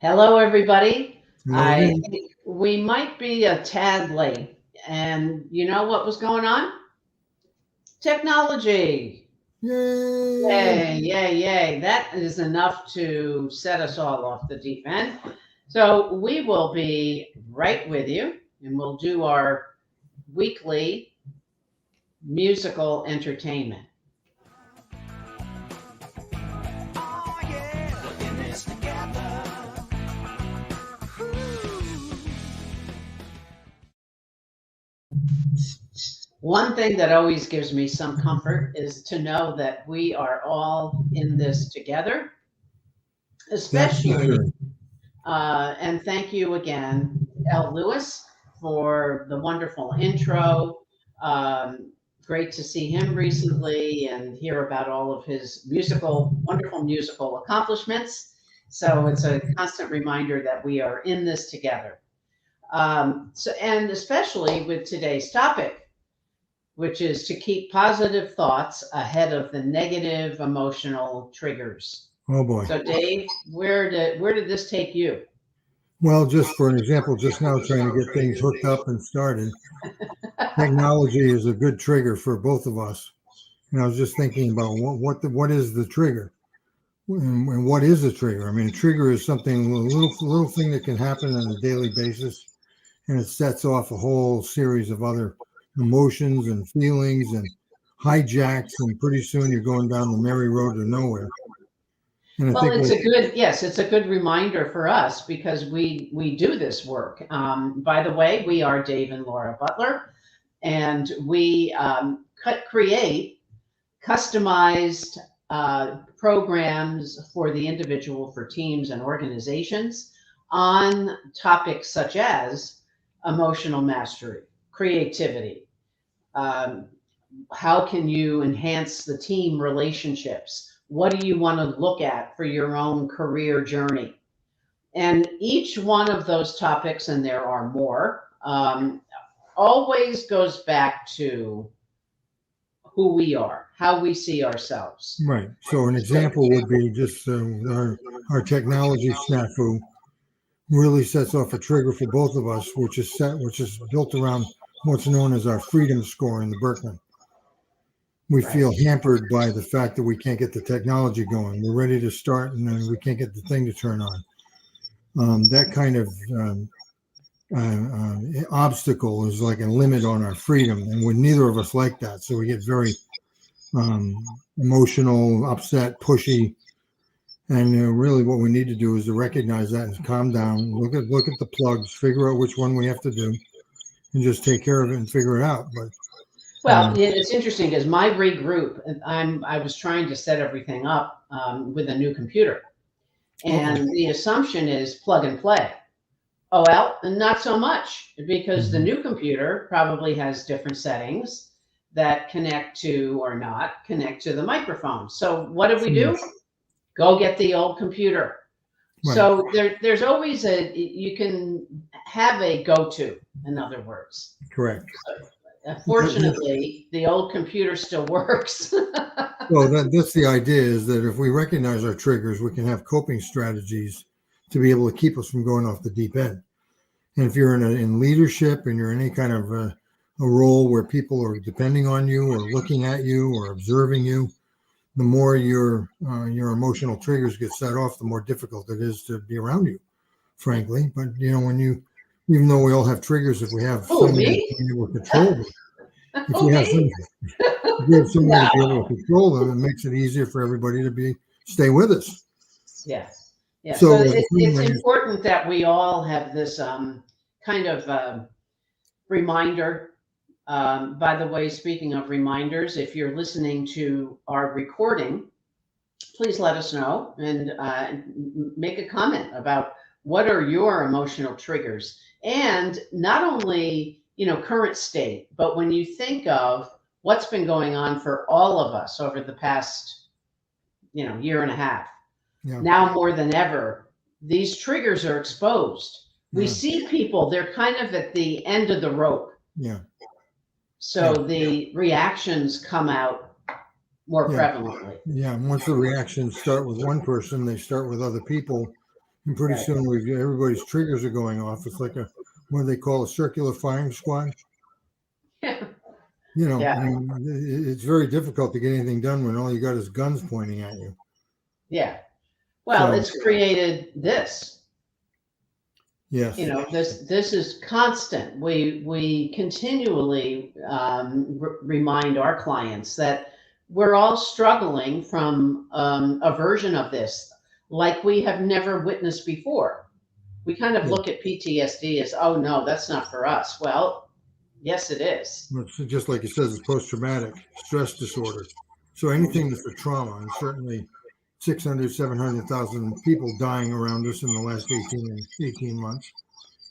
Hello, everybody. Hello I again. think we might be a tad late. And you know what was going on? Technology. Yay! Yay, yay, yay. That is enough to set us all off the deep end. So we will be right with you and we'll do our weekly musical entertainment. Oh yeah, we're in this together. One thing that always gives me some comfort is to know that we are all in this together, That's for especially. sure. And thank you again, L. Lewis, for the wonderful intro. Um, Great to see him recently and hear about all of his wonderful musical accomplishments. So it's a constant reminder that we are in this together. And especially with today's topic, which is to keep positive thoughts ahead of the negative emotional triggers. Oh boy. So, Dave, where did this take you? Well, just for an example, just now trying to get things hooked up and started, technology is a good trigger for both of us. And I was just thinking about what is the trigger, and what is a trigger? I mean, a trigger is something a little thing that can happen on a daily basis, and it sets off a whole series of other emotions and feelings and hijacks, and pretty soon you're going down the merry road to nowhere. And I Well, think, well, it's a good reminder for us because we do this work. By the way, we are Dave and Laura Butler, and we create customized programs for the individual, for teams and organizations on topics such as emotional mastery, creativity. Um, how can you enhance the team relationships? What do you want to look at for your own career journey? And each one of those topics, and there are more, always goes back to who we are, how we see ourselves. right. So an example would be just our technology snafu really sets off a trigger for both of us, which is built around what's known as our freedom score in the Birkman. We Right. feel hampered by the fact that we can't get the technology going. We're ready to start, and then we can't get the thing to turn on. That kind of obstacle is like a limit on our freedom, and we neither of us like that. So we get very emotional, upset, pushy, and really what we need to do is to recognize that and calm down. Look at the plugs, figure out which one we have to do, and just take care of it and figure it out. But Well, yeah, it's interesting because my regroup, I was trying to set everything up with a new computer, uh-oh. and the assumption is plug and play. Oh, well, not so much because the Mhm. new computer probably has different settings that connect to or not connect to the microphone. So what did we Sure. do? Go get the old computer. Right. So there's always you can have a go-to, in other words. Correct. Fortunately, the old computer still works. Well, that's the idea, is that if we recognize our triggers, we can have coping strategies to be able to keep us from going off the deep end. And if you're in leadership and you're in any kind of a role where people are depending on you or looking at you or observing you, the more your emotional triggers get set off, the more difficult it is to be around you, frankly. But when even though we all have triggers, if we have Oh, someone to me? be able to control them, if Oh, we have me? some, if we have someone to be able No. to control them, it makes it easier for everybody to be stay with us. Yes. Yeah. So, So it's anyways, important that we all have this kind of reminder. By the way, speaking of reminders, if you're listening to our recording, please let us know and make a comment about what are your emotional triggers, and not only current state, but when you think of what's been going on for all of us over the past year and a half. yeah, Now more than ever, these triggers are exposed. We yeah, see people, they're kind of at the end of the rope. yeah, So yeah, the reactions come out more yeah, prevalently. yeah. And once the reactions start with one person, they start with other people. And pretty Right. soon everybody's triggers are going off. It's like what do they call a circular firing squad? Yeah. You know, Yeah. I mean, it's very difficult to get anything done when all you got is guns pointing at you. Yeah. Well, So, it's created this. yes. This is constant. We continually remind our clients that we're all struggling from a version of this like we have never witnessed before. We kind of Yeah. look at PTSD as, oh no, that's not for us. Well, yes, it is. It's just like it says, it's post-traumatic stress disorder. So anything that's a trauma, and certainly 600, 700,000 people dying around us in the last 18 months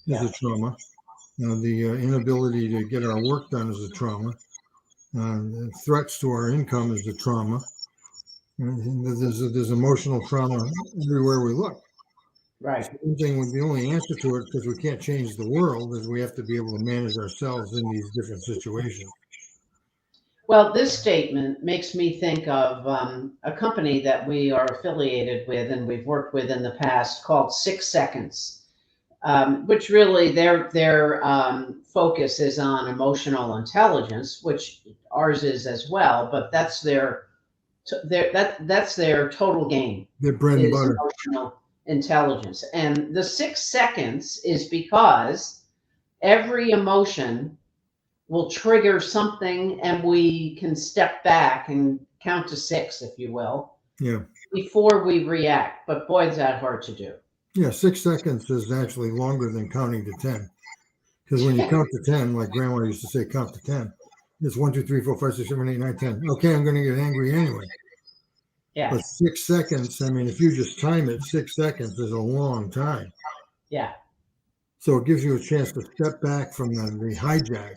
is Yeah. a trauma. The inability to get our work done is a trauma. Threats to our income is a trauma. And there's emotional trauma everywhere we look. Right. The only answer to it, because we can't change the world, is we have to be able to manage ourselves in these different situations. Well, this statement makes me think of a company that we are affiliated with and we've worked with in the past called 6 Seconds, which really their focus is on emotional intelligence, which ours is as well. But that's that's their total game Their bread and is butter. emotional intelligence, and the 6 seconds is because every emotion will trigger something and we can step back and count to six, if you will, Yeah. before we react. But boy, is that hard to do. Yeah. 6 seconds is actually longer than counting to 10. Because when you count to 10, like grandma used to say, count to 10. It's 1, 2, 3, 4, 5, 6, 7, 8, 9, 10. Okay, I'm going to get angry anyway. Yeah. But 6 seconds, I mean, if you just time it, 6 seconds is a long time. Yeah. So it gives you a chance to step back from the hijack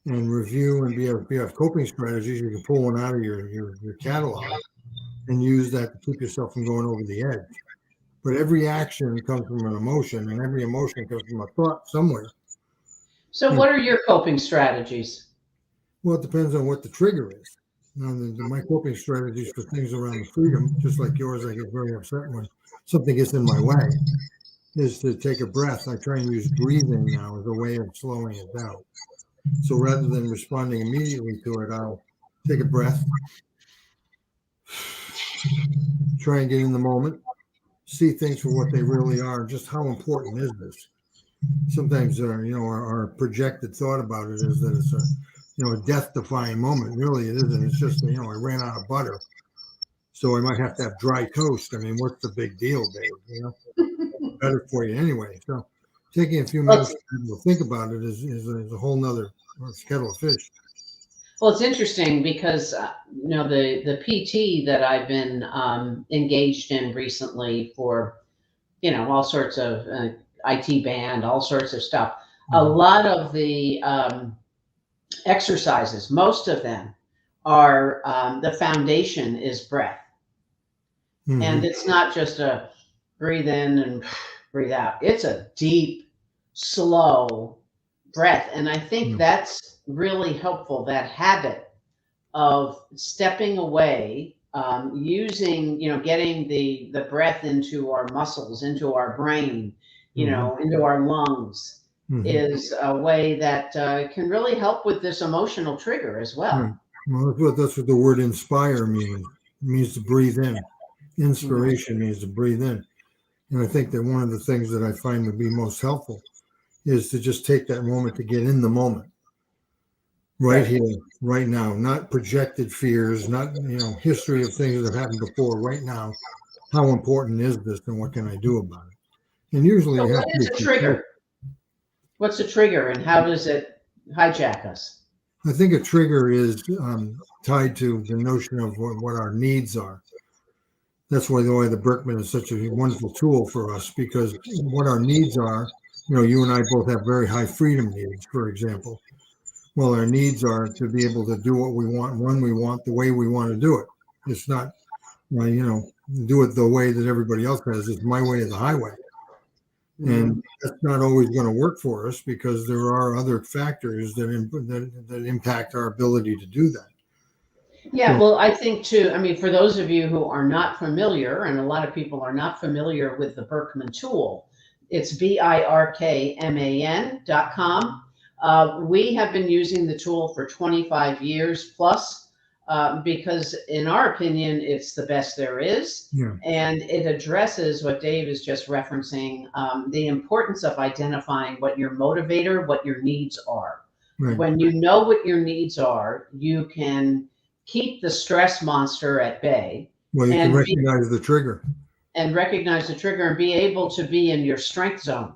and review and be have coping strategies. You can pull one out of your catalog and use that to keep yourself from going over the edge. But every action comes from an emotion, and every emotion comes from a thought somewhere. So, what are your coping strategies? Well, it depends on what the trigger is. Now, my coping strategies for things around the freedom, just like yours, I get very upset when something gets in my way, is to take a breath. I try and use breathing now as a way of slowing it down. So rather than responding immediately to it, I'll take a breath, try and get in the moment, see things for what they really are. Just how important is this? Sometimes, our projected thought about it is that it's a death-defying moment. Really, it isn't. It's just, I ran out of butter, so I might have to have dry toast. I mean, what's the big deal, babe? Better for you anyway. So taking a few minutes to think about it is a whole nother kettle of fish. Well, it's interesting because the PT that I've been engaged in recently for all sorts of IT band, all sorts of stuff. A Mhm. lot of the exercises, most of them are the foundation is breath, and Mhm. it's not just a breathe in and breathe out. It's a deep, slow breath, and I think Yeah. that's really helpful. That habit of stepping away, using, getting the breath into our muscles, into our brain, Mhm. into our lungs, Mhm. is a way that can really help with this emotional trigger as well. Right. Well, that's what the word inspire means. It means to breathe in. Mhm. Inspiration means to breathe in. And I think that one of the things that I find would be most helpful is to just take that moment to get in the moment, right Right. here, right now, not projected fears, not, history of things that have happened before, right now. How important is this and what can I do about it? And usually So, you have what to is be a prepared. trigger? What's a trigger, and how does it hijack us? I think a trigger is tied to the notion of what our needs are. That's why the Birkman is such a wonderful tool for us, because what our needs are, you and I both have very high freedom needs, for example. Well, our needs are to be able to do what we want, when we want, the way we want to do it. It's not, do it the way that everybody else has. It's my way or the highway. Mhm. And that's not always going to work for us because there are other factors that impact our ability to do that. Yeah, So, well, I think too, I mean, for those of you who are not familiar, and a lot of people are not familiar with the Birkman tool, it's BIRKMAN.com. We have been using the tool for 25 years plus because, in our opinion, it's the best there is. yeah, And it addresses what Dave is just referencing, the importance of identifying what your motivator, what your needs are. right. When you know what your needs are, you can keep the stress monster at bay Well, you can and be, recognize the trigger. and recognize the trigger and be able to be in your strength zone.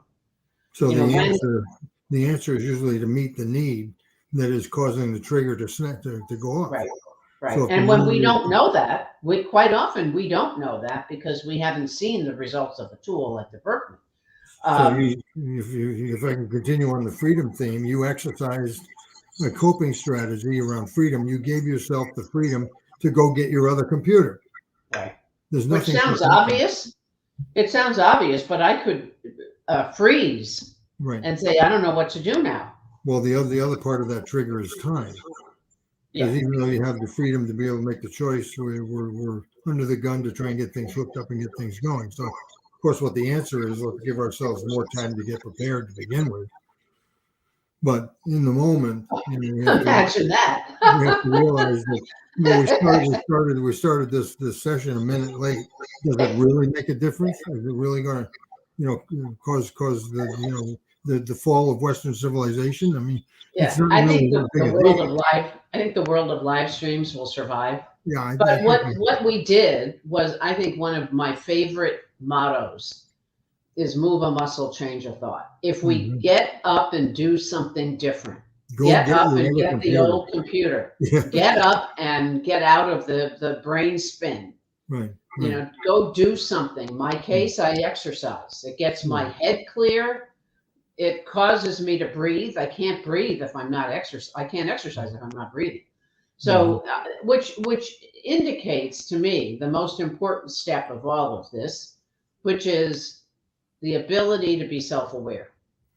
So You know, when the answer is usually to meet the need that is causing the trigger to to go off. right, right. So if And you when know we you're, don't know that, we quite often we don't know that because we haven't seen the results of the tool like the Berkman. so Um, if I can continue on the freedom theme, you exercised a coping strategy around freedom. You gave yourself the freedom to go get your other computer. right. There's Which nothing sounds preventing. obvious. It sounds obvious, but I could freeze Right. and say, I don't know what to do now. Well, the other part of that trigger is time. Yeah, Because even though you have the freedom to be able to make the choice, we're under the gun to try and get things hooked up and get things going. So, of course, what the answer is, let's give ourselves more time to get prepared to begin with. But in the moment, imagine that. we have to realize that we started this session a minute late. Does it really make a difference? Is it really going to, cause the fall of Western civilization? I mean, it's Yeah, not I really think that big the a world deal. of live, I think the world of live streams will survive. Yeah, I But think what we did was, I think one of my favorite mottos is move a muscle, change a thought. If we Mhm. get up and do something different, Go get get up your and other get the computer. old computer, Yeah, get up and get out of the brain spin. right, You right. know, go do something. In my case, I exercise. It gets my Yeah. head clear. It causes me to breathe. I can't breathe if I'm not exercise. I can't exercise if I'm not breathing. Mhm. So, which indicates to me the most important step of all of this, which is the ability to be self-aware.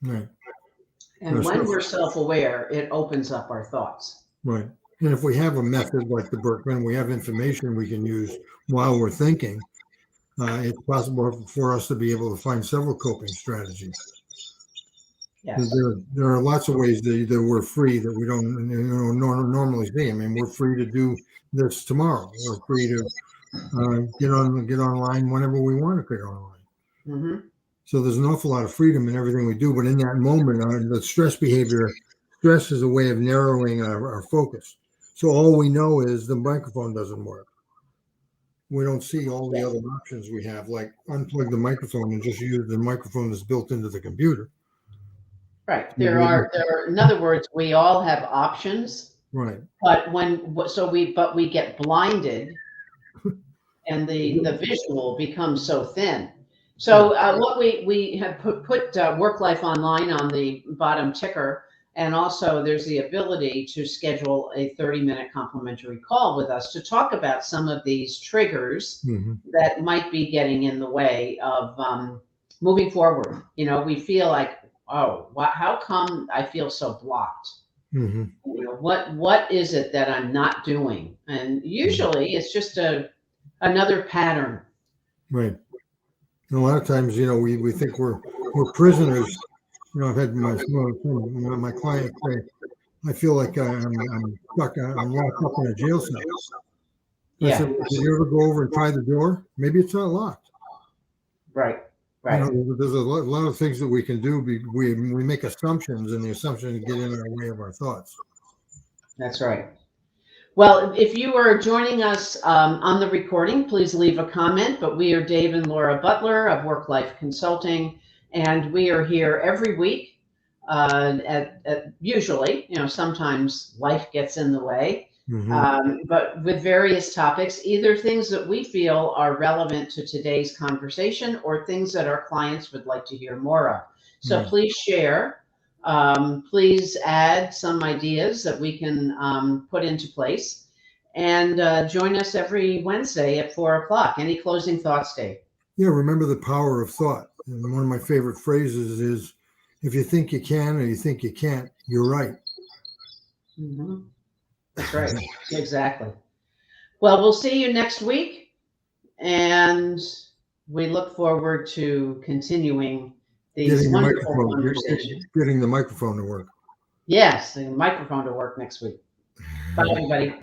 Right. And So, when we're self-aware, it opens up our thoughts. right. And if we have a method like the Berkman, we have information we can use while we're thinking. It's possible for us to be able to find several coping strategies. Yes. There are lots of ways that we're free that we don't normally see. I mean, we're free to do this tomorrow. We're free to get online whenever we want to get online. Hmm. So there's an awful lot of freedom in everything we do. But in that moment, the stress is a way of narrowing our focus. So all we know is the microphone doesn't work. We don't see all the Yeah. other options we have, like unplug the microphone and just use the microphone that's built into the computer. Right. We- In other words, we all have options, Right. but we get blinded and the visual becomes so thin. Yeah. So what we have put work life online on the bottom ticker, and also there's the ability to schedule a 30-minute complimentary call with us to talk about some of these triggers Hmm. that might be getting in the way of moving forward. You know, we feel like, oh, how come I feel so blocked? Hmm. You know, what is it that I'm not doing? And usually it's just another pattern. Right. And a lot of times, we think we're prisoners. I've had my clients say, I feel like I'm stuck. I'm locked up in a jail cell. I said, Yeah, well, did you ever go over and try the door? Maybe it's not locked. right, right. There's a lot of things that we can do. We make assumptions, and the assumptions get in our way of our thoughts. That's right. Well, if you are joining us on the recording, please leave a comment. But we are Dave and Laura Butler of Work Life Consulting, and we are here every week. Usually, sometimes life gets in the way, Hmm. but with various topics, either things that we feel are relevant to today's conversation or things that our clients would like to hear more of. So Right. please share. Please add some ideas that we can put into place. And join us every Wednesday at 4 o'clock. Any closing thoughts, Dave? Yeah. Remember the power of thought. And one of my favorite phrases is, if you think you can or you think you can't, you're right. Hmm. That's right. Exactly. Well, we'll see you next week, and we look forward to continuing these Getting the wonderful microphone, conversations. getting the microphone to work. Yes, the microphone to work next week. Bye, everybody.